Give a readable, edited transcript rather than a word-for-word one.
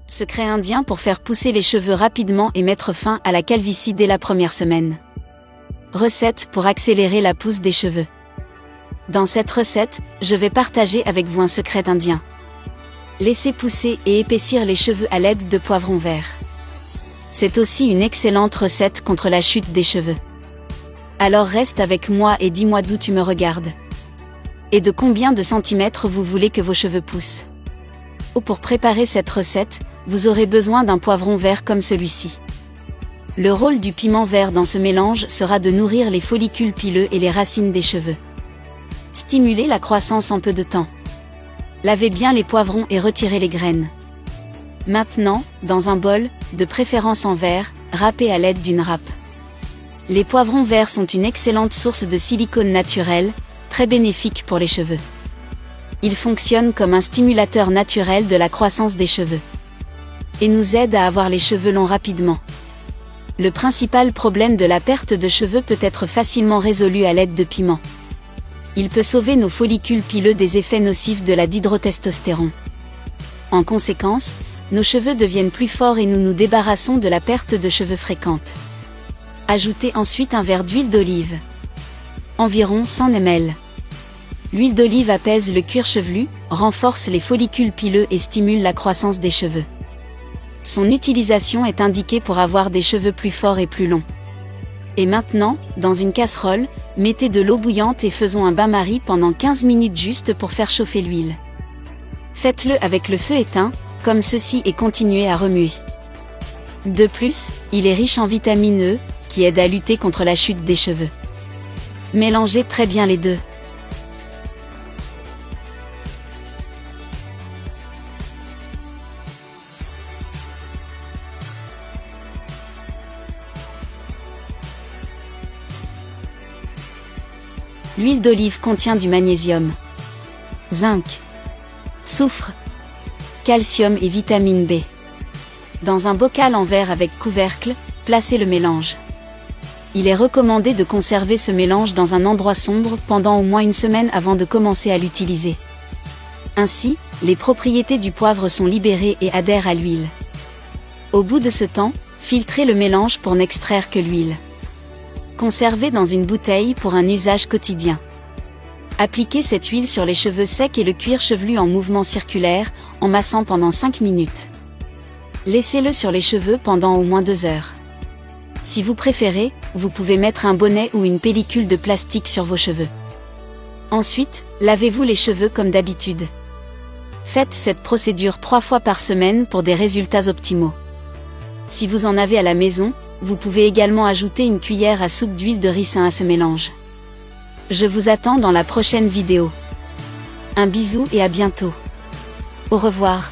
Secret indien pour faire pousser les cheveux rapidement et mettre fin à la calvitie dès la première semaine. Recette pour accélérer la pousse des cheveux. Dans cette recette, je vais partager avec vous un secret indien. Laissez pousser et épaissir les cheveux à l'aide de poivrons verts. C'est aussi une excellente recette contre la chute des cheveux. Alors reste avec moi et dis-moi d'où tu me regardes. Et de combien de centimètres vous voulez que vos cheveux poussent. Pour préparer cette recette, vous aurez besoin d'un poivron vert comme celui-ci. Le rôle du piment vert dans ce mélange sera de nourrir les follicules pileux et les racines des cheveux. Stimuler la croissance en peu de temps. Lavez bien les poivrons et retirez les graines. Maintenant, dans un bol, de préférence en verre, râpez à l'aide d'une râpe. Les poivrons verts sont une excellente source de silicone naturel, très bénéfique pour les cheveux. Ils fonctionnent comme un stimulateur naturel de la croissance des cheveux. Et nous aident à avoir les cheveux longs rapidement. Le principal problème de la perte de cheveux peut être facilement résolu à l'aide de piment. Il peut sauver nos follicules pileux des effets nocifs de la dihydrotestostérone. En conséquence, nos cheveux deviennent plus forts et nous nous débarrassons de la perte de cheveux fréquente. Ajoutez ensuite un verre d'huile d'olive. Environ 100 ml. L'huile d'olive apaise le cuir chevelu, renforce les follicules pileux et stimule la croissance des cheveux. Son utilisation est indiquée pour avoir des cheveux plus forts et plus longs. Et maintenant, dans une casserole, mettez de l'eau bouillante et faisons un bain-marie pendant 15 minutes juste pour faire chauffer l'huile. Faites-le avec le feu éteint, comme ceci et continuez à remuer. De plus, il est riche en vitamine E, qui aide à lutter contre la chute des cheveux. Mélangez très bien les deux. L'huile d'olive contient du magnésium, zinc, soufre, calcium et vitamine B. Dans un bocal en verre avec couvercle, placez le mélange. Il est recommandé de conserver ce mélange dans un endroit sombre pendant au moins une semaine avant de commencer à l'utiliser. Ainsi, les propriétés du poivre sont libérées et adhèrent à l'huile. Au bout de ce temps, filtrez le mélange pour n'extraire que l'huile. Conservez dans une bouteille pour un usage quotidien. Appliquez cette huile sur les cheveux secs et le cuir chevelu en mouvement circulaire, en massant pendant 5 minutes. Laissez-le sur les cheveux pendant au moins 2 heures. Si vous préférez, vous pouvez mettre un bonnet ou une pellicule de plastique sur vos cheveux. Ensuite, lavez-vous les cheveux comme d'habitude. Faites cette procédure 3 fois par semaine pour des résultats optimaux. Si vous en avez à la maison, vous pouvez également ajouter une cuillère à soupe d'huile de ricin à ce mélange. Je vous attends dans la prochaine vidéo. Un bisou et à bientôt. Au revoir.